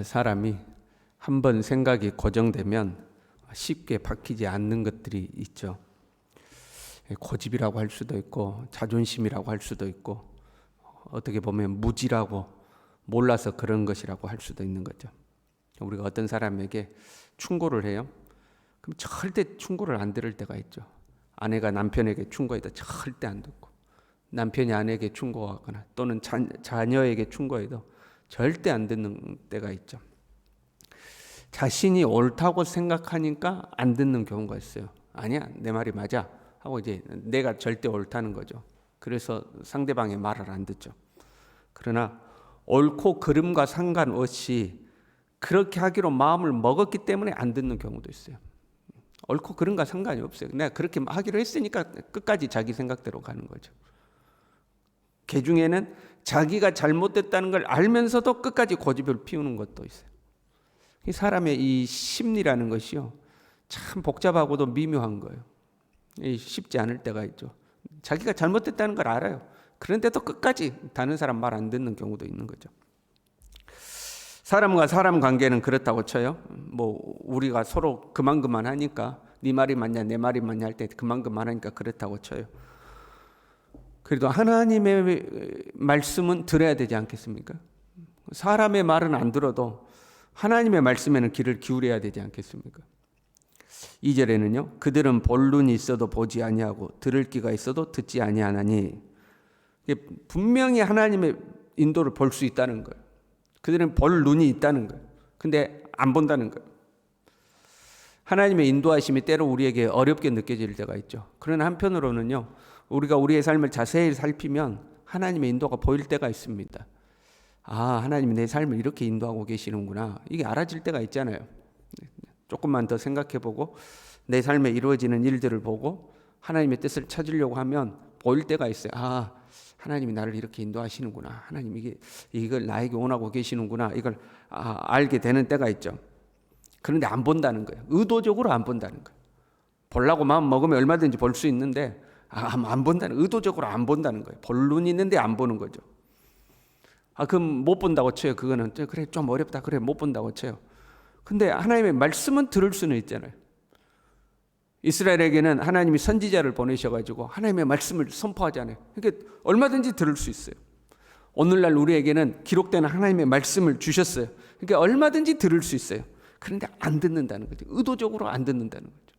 사람이 한번 생각이 고정되면 쉽게 바뀌지 않는 것들이 있죠. 고집이라고 할 수도 있고 자존심이라고 할 수도 있고 어떻게 보면 무지라고 몰라서 그런 것이라고 할 수도 있는 거죠. 우리가 어떤 사람에게 충고를 해요. 그럼 절대 충고를 안 들을 때가 있죠. 아내가 남편에게 충고해도 절대 안 듣고, 남편이 아내에게 충고하거나 또는 자녀에게 충고해도 절대 안 듣는 때가 있죠. 자신이 옳다고 생각하니까 안 듣는 경우가 있어요. 아니야, 내 말이 맞아 하고 이제 내가 절대 옳다는 거죠. 그래서 상대방의 말을 안 듣죠. 그러나 옳고 그름과 상관없이 그렇게 하기로 마음을 먹었기 때문에 안 듣는 경우도 있어요. 옳고 그름과 상관이 없어요. 내가 그렇게 하기로 했으니까 끝까지 자기 생각대로 가는 거죠. 개 중에는 자기가 잘못됐다는 걸 알면서도 끝까지 고집을 피우는 것도 있어요. 이 사람의 이 심리라는 것이요, 참 복잡하고도 미묘한 거예요. 쉽지 않을 때가 있죠. 자기가 잘못됐다는 걸 알아요. 그런데도 끝까지 다른 사람 말 안 듣는 경우도 있는 거죠. 사람과 사람 관계는 그렇다고 쳐요. 우리가 서로 그만하니까 네 말이 맞냐 내 말이 맞냐 할 때 그만하니까 그렇다고 쳐요. 그래도 하나님의 말씀은 들어야 되지 않겠습니까? 사람의 말은 안 들어도 하나님의 말씀에는 귀를 기울여야 되지 않겠습니까? 2절에는요. 그들은 볼 눈이 있어도 보지 아니하고 들을 귀가 있어도 듣지 아니하나니, 분명히 하나님의 인도를 볼 수 있다는 거예요. 그들은 볼 눈이 있다는 거예요. 근데 안 본다는 거예요. 하나님의 인도하심이 때로 우리에게 어렵게 느껴질 때가 있죠. 그러나 한편으로는요, 우리가 우리의 삶을 자세히 살피면 하나님의 인도가 보일 때가 있습니다. 아, 하나님이 내 삶을 이렇게 인도하고 계시는구나. 이게 알아질 때가 있잖아요. 조금만 더 생각해보고 내 삶에 이루어지는 일들을 보고 하나님의 뜻을 찾으려고 하면 보일 때가 있어요. 아, 하나님이 나를 이렇게 인도하시는구나. 하나님이 이걸 나에게 원하고 계시는구나. 이걸 알게 되는 때가 있죠. 그런데 안 본다는 거예요. 의도적으로 안 본다는 거예요. 보려고 마음 먹으면 얼마든지 볼 수 있는데 안 본다는, 의도적으로 안 본다는 거예요. 볼 눈이 있는데 안 보는 거죠. 그럼 못 본다고 쳐요. 그거는 그래 좀 어렵다. 그래 못 본다고 쳐요. 근데 하나님의 말씀은 들을 수는 있잖아요. 이스라엘에게는 하나님이 선지자를 보내셔가지고 하나님의 말씀을 선포하잖아요. 그러니까 얼마든지 들을 수 있어요. 오늘날 우리에게는 기록된 하나님의 말씀을 주셨어요. 그러니까 얼마든지 들을 수 있어요. 그런데 안 듣는다는 거죠. 의도적으로 안 듣는다는 거죠.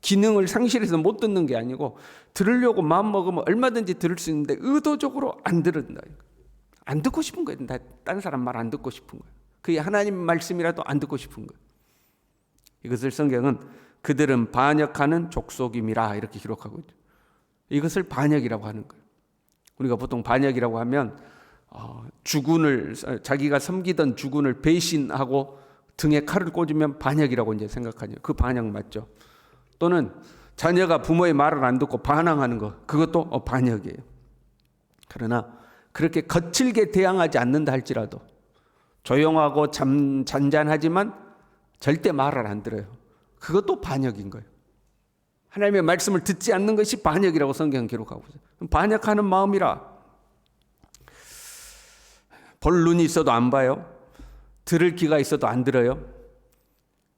기능을 상실해서 못 듣는 게 아니고 들으려고 마음먹으면 얼마든지 들을 수 있는데 의도적으로 안 들은다. 안 듣고 싶은 거예요. 다른 사람 말 안 듣고 싶은 거예요. 그게 하나님 말씀이라도 안 듣고 싶은 거예요. 이것을 성경은 그들은 반역하는 족속임이라 이렇게 기록하고 있죠. 이것을 반역이라고 하는 거예요. 우리가 보통 반역이라고 하면 주군을, 자기가 섬기던 주군을 배신하고 등에 칼을 꽂으면 반역이라고 이제 생각하죠. 그 반역 맞죠? 또는 자녀가 부모의 말을 안 듣고 반항하는 것, 그것도 반역이에요. 그러나 그렇게 거칠게 대항하지 않는다 할지라도 조용하고 잔잔하지만 절대 말을 안 들어요. 그것도 반역인 거예요. 하나님의 말씀을 듣지 않는 것이 반역이라고 성경은 기록하고 있어요. 반역하는 마음이라. 볼 눈이 있어도 안 봐요. 들을 귀가 있어도 안 들어요.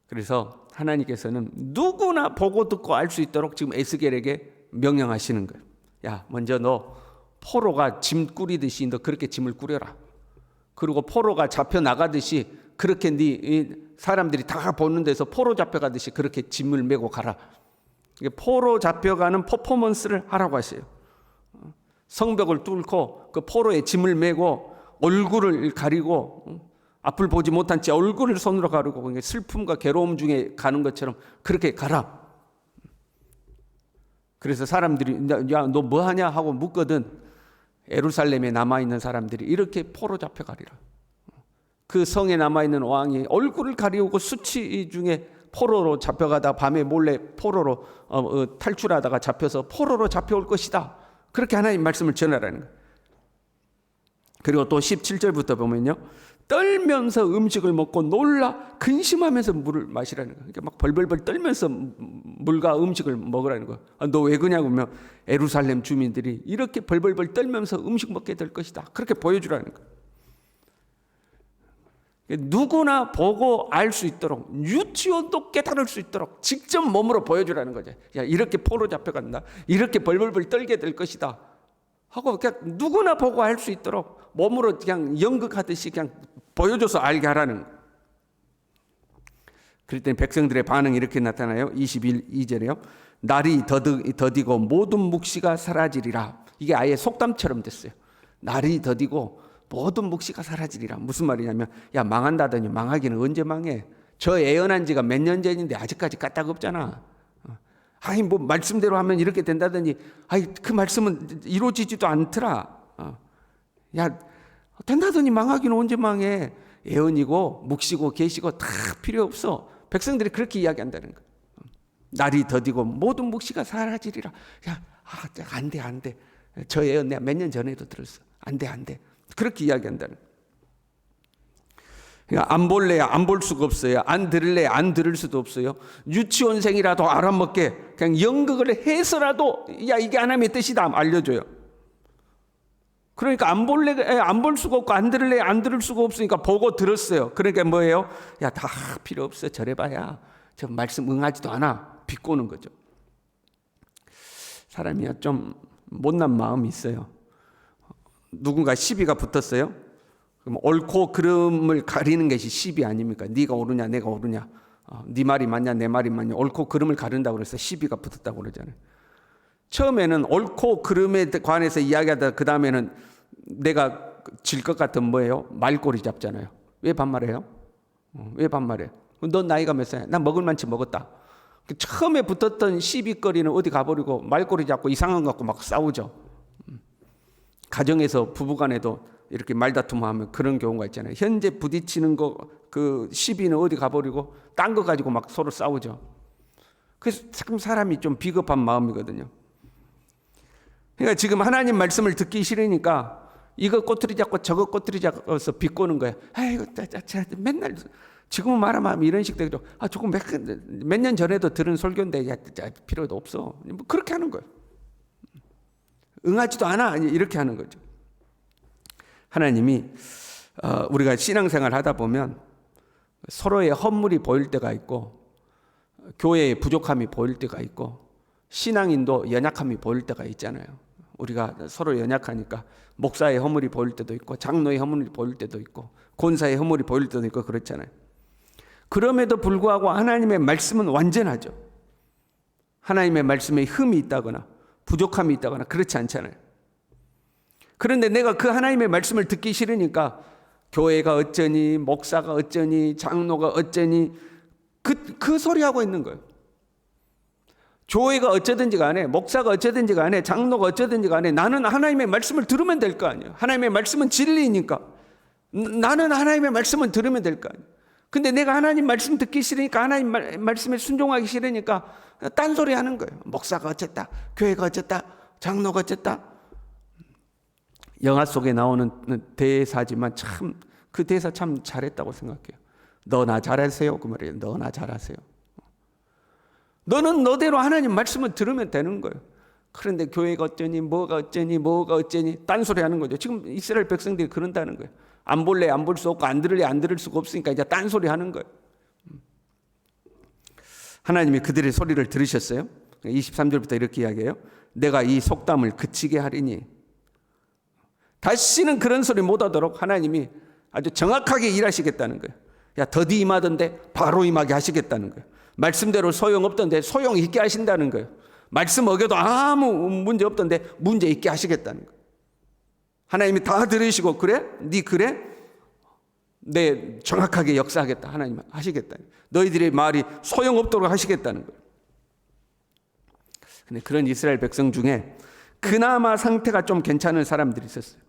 그래서 하나님께서는 누구나 보고 듣고 알 수 있도록 지금 에스겔에게 명령하시는 거예요. 야, 먼저 너 포로가 짐 꾸리듯이 너 그렇게 짐을 꾸려라. 그리고 포로가 잡혀 나가듯이 그렇게 네 사람들이 다 보는 데서 포로 잡혀가듯이 그렇게 짐을 메고 가라. 포로 잡혀가는 퍼포먼스를 하라고 하세요. 성벽을 뚫고 그 포로의 짐을 메고 얼굴을 가리고 앞을 보지 못한 채 얼굴을 손으로 가리고 슬픔과 괴로움 중에 가는 것처럼 그렇게 가라. 그래서 사람들이 야, 너 뭐 하냐 하고 묻거든 예루살렘에 남아있는 사람들이 이렇게 포로 잡혀가리라. 그 성에 남아있는 왕이 얼굴을 가리우고 수치 중에 포로로 잡혀가다 밤에 몰래 포로로 탈출하다가 잡혀서 포로로 잡혀올 것이다. 그렇게 하나님 말씀을 전하라는 거예요. 그리고 또 17절부터 보면요, 떨면서 음식을 먹고 놀라 근심하면서 물을 마시라는 거예요. 그러니까 막 벌벌벌 떨면서 물과 음식을 먹으라는 거예요. 너 왜 그냐고 하면 예루살렘 주민들이 이렇게 벌벌벌 떨면서 음식 먹게 될 것이다. 그렇게 보여주라는 거예요. 누구나 보고 알 수 있도록, 유치원도 깨달을 수 있도록 직접 몸으로 보여주라는 거죠. 야, 이렇게 포로 잡혀간다, 이렇게 벌벌벌 떨게 될 것이다 하고 그냥 누구나 보고 알 수 있도록 몸으로 그냥 연극하듯이 그냥 보여줘서 알게 하라는 거예요. 그럴 때 백성들의 반응이 이렇게 나타나요. 22절에요. 날이 더디고 모든 묵시가 사라지리라. 이게 아예 속담처럼 됐어요. 날이 더디고 모든 묵시가 사라지리라. 무슨 말이냐면, 야, 망한다더니 망하기는 언제 망해? 저 예언한 지가 몇 년 전인데 아직까지 까딱 없잖아. 아니 뭐 말씀대로 하면 이렇게 된다더니, 아니 그 말씀은 이루어지지도 않더라. 야, 된다더니 망하기는 언제 망해? 예언이고 묵시고 계시고 다 필요 없어. 백성들이 그렇게 이야기한다는 거예요. 날이 더디고 모든 묵시가 사라지리라. 야, 안 돼. 저 예언 내가 몇 년 전에도 들었어. 안 돼. 그렇게 이야기한다는 거예요. 그러니까 안 볼래야 안 볼 수가 없어요. 안 들을래야 안 들을 수도 없어요. 유치원생이라도 알아먹게 그냥 연극을 해서라도, 야, 이게 하나님의 뜻이다 알려줘요. 그러니까 안 볼 수가 없고 안 들을래 안 들을 수가 없으니까 보고 들었어요. 그러니까 뭐예요? 야, 다 필요 없어. 저래봐야 저 말씀 응하지도 않아. 비꼬는 거죠. 사람이 좀 못난 마음이 있어요. 누군가 시비가 붙었어요. 그럼 옳고 그름을 가리는 것이 시비 아닙니까? 네가 옳으냐 내가 옳으냐, 네 말이 맞냐 내 말이 맞냐, 옳고 그름을 가른다고 그래서 시비가 붙었다고 그러잖아요. 처음에는 옳고 그름에 관해서 이야기하다 그 다음에는 내가 질 것 같은 뭐예요? 말꼬리 잡잖아요. 왜 반말해요? 왜 반말해? 너 나이가 몇 살이야? 나 먹을 만치 먹었다. 처음에 붙었던 시비거리는 어디 가버리고 말꼬리 잡고 이상한 거 갖고 막 싸우죠. 가정에서 부부간에도 이렇게 말다툼하면 그런 경우가 있잖아요. 현재 부딪히는 거 그 시비는 어디 가버리고 딴 거 가지고 막 서로 싸우죠. 그래서 참 사람이 좀 비겁한 마음이거든요. 그러니까 지금 하나님 말씀을 듣기 싫으니까 이거 꼬투리 잡고 저거 꼬투리 잡고서 비꼬는 거야. 아이고, 맨날 지금은 말하면 이런 식대로 조금 몇 년 전에도 들은 설교인데 야, 필요도 없어. 뭐 그렇게 하는 거예요. 응하지도 않아. 이렇게 하는 거죠. 하나님이 우리가 신앙생활 하다 보면 서로의 허물이 보일 때가 있고 교회의 부족함이 보일 때가 있고 신앙인도 연약함이 보일 때가 있잖아요. 우리가 서로 연약하니까 목사의 허물이 보일 때도 있고 장로의 허물이 보일 때도 있고 권사의 허물이 보일 때도 있고 그렇잖아요. 그럼에도 불구하고 하나님의 말씀은 완전하죠. 하나님의 말씀에 흠이 있다거나 부족함이 있다거나 그렇지 않잖아요. 그런데 내가 그 하나님의 말씀을 듣기 싫으니까 교회가 어쩌니 목사가 어쩌니 장로가 어쩌니 그 소리 하고 있는 거예요. 교회가 어쩌든지 간에 목사가 어쩌든지 간에 장로가 어쩌든지 간에 나는 하나님의 말씀을 들으면 될 거 아니에요. 하나님의 말씀은 진리니까 나는 하나님의 말씀은 들으면 될 거 아니에요. 근데 내가 하나님 말씀 듣기 싫으니까 하나님 말씀에 순종하기 싫으니까 딴소리 하는 거예요. 목사가 어쨌다, 교회가 어쨌다, 장로가 어쨌다. 영화 속에 나오는 대사지만 참 그 대사 참 잘했다고 생각해요. 너나 잘하세요 그 말이에요. 너나 잘하세요. 너는 너대로 하나님 말씀을 들으면 되는 거예요. 그런데 교회가 어쩌니 뭐가 어쩌니 딴소리 하는 거죠. 지금 이스라엘 백성들이 그런다는 거예요. 안 볼래 안 볼 수 없고 안 들을래 안 들을 수가 없으니까 이제 딴소리 하는 거예요. 하나님이 그들의 소리를 들으셨어요. 23절부터 이렇게 이야기해요. 내가 이 속담을 그치게 하리니. 다시는 그런 소리 못 하도록 하나님이 아주 정확하게 일하시겠다는 거예요. 야, 더디 임하던데 바로 임하게 하시겠다는 거예요. 말씀대로 소용없던데 소용 있게 하신다는 거예요. 말씀 어겨도 아무 문제 없던데 문제 있게 하시겠다는 거예요. 하나님이 다 들으시고 그래? 네 그래? 네 정확하게 역사하겠다. 하나님 하시겠다. 너희들의 말이 소용없도록 하시겠다는 거예요. 근데 그런 이스라엘 백성 중에 그나마 상태가 좀 괜찮은 사람들이 있었어요.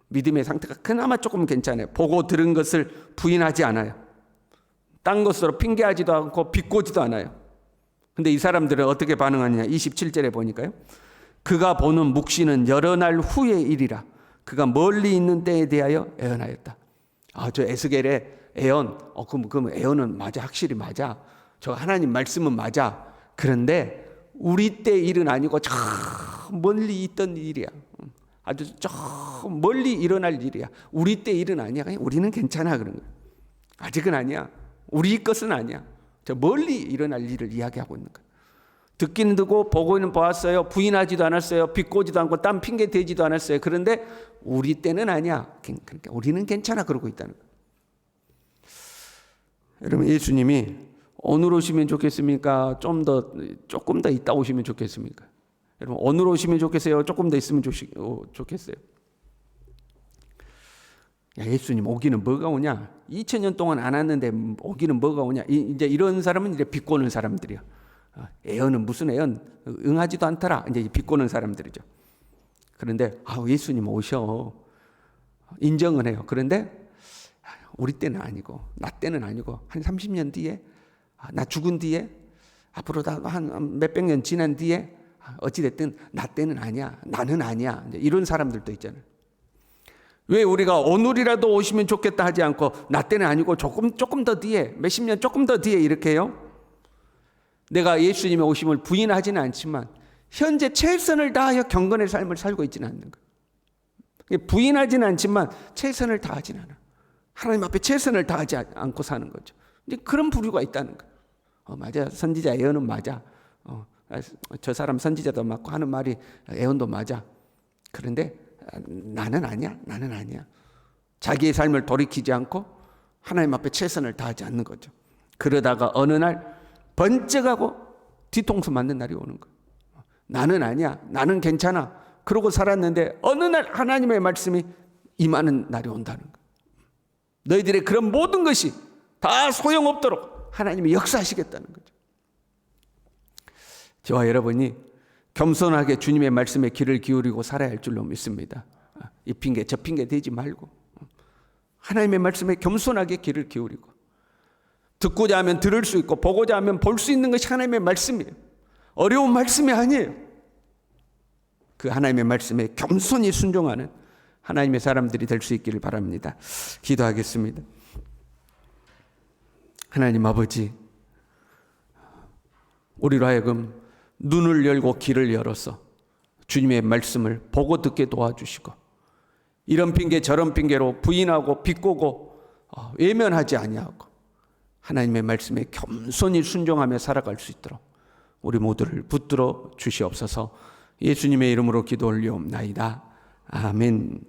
믿음의 상태가 그나마 조금 괜찮아요. 보고 들은 것을 부인하지 않아요. 딴 것으로 핑계하지도 않고 비꼬지도 않아요. 근데 이 사람들은 어떻게 반응하느냐. 27절에 보니까요. 그가 보는 묵시는 여러 날 후의 일이라. 그가 멀리 있는 때에 대하여 애언하였다. 저 에스겔의 애언. 그럼 애언은 맞아. 확실히 맞아. 저 하나님 말씀은 맞아. 그런데 우리 때 일은 아니고 저 멀리 있던 일이야. 아주 저 멀리 일어날 일이야. 우리 때 일은 아니야. 우리는 괜찮아 그런 거야. 아직은 아니야. 우리 것은 아니야. 저 멀리 일어날 일을 이야기하고 있는 거야. 듣기는 듣고 보고는 보았어요. 부인하지도 않았어요. 비꼬지도 않고 딴 핑계 대지도 않았어요. 그런데 우리 때는 아니야. 그러니까 우리는 괜찮아 그러고 있다는 거야. 여러분, 예수님이 오늘 오시면 좋겠습니까? 조금 더 있다 오시면 좋겠습니까? 여러분, 오늘 오시면 좋겠어요? 조금 더 있으면 좋겠어요? 야, 예수님 오기는 뭐가 오냐? 2000년 동안 안 왔는데 오기는 뭐가 오냐? 이제 이런 사람은 이제 비꼬는 사람들이야. 애언은 무슨 애언? 응하지도 않더라. 이제 비꼬는 사람들이죠. 그런데 예수님 오셔. 인정은 해요. 그런데 우리 때는 아니고, 나 때는 아니고, 한 30년 뒤에, 나 죽은 뒤에, 앞으로 다 한 몇백 년 지난 뒤에, 어찌됐든 나 때는 아니야. 나는 아니야. 이런 사람들도 있잖아요. 왜 우리가 오늘이라도 오시면 좋겠다 하지 않고 나 때는 아니고 조금 더 뒤에, 몇십 년 조금 더 뒤에 이렇게 해요? 내가 예수님의 오심을 부인하지는 않지만 현재 최선을 다하여 경건의 삶을 살고 있지는 않는 거예요. 부인하지는 않지만 최선을 다하지는 않아. 하나님 앞에 최선을 다하지 않고 사는 거죠. 이제 그런 부류가 있다는 거예요. 맞아. 선지자 예언은 맞아. 저 사람 선지자도 맞고 하는 말이 예언도 맞아. 그런데 나는 아니야. 나는 아니야. 자기의 삶을 돌이키지 않고 하나님 앞에 최선을 다하지 않는 거죠. 그러다가 어느 날 번쩍하고 뒤통수 맞는 날이 오는 거예요. 나는 아니야. 나는 괜찮아. 그러고 살았는데 어느 날 하나님의 말씀이 임하는 날이 온다는 거예요. 너희들의 그런 모든 것이 다 소용없도록 하나님이 역사하시겠다는 거죠. 저와 여러분이 겸손하게 주님의 말씀에 귀를 기울이고 살아야 할 줄로 믿습니다. 이 핑계 저 핑계 대지 말고 하나님의 말씀에 겸손하게 귀를 기울이고 듣고자 하면 들을 수 있고 보고자 하면 볼 수 있는 것이 하나님의 말씀이에요. 어려운 말씀이 아니에요. 그 하나님의 말씀에 겸손히 순종하는 하나님의 사람들이 될 수 있기를 바랍니다. 기도하겠습니다. 하나님 아버지, 우리로 하여금 눈을 열고 귀를 열어서 주님의 말씀을 보고 듣게 도와주시고 이런 핑계 저런 핑계로 부인하고 비꼬고 외면하지 아니하고 하나님의 말씀에 겸손히 순종하며 살아갈 수 있도록 우리 모두를 붙들어 주시옵소서. 예수님의 이름으로 기도 올리옵나이다. 아멘.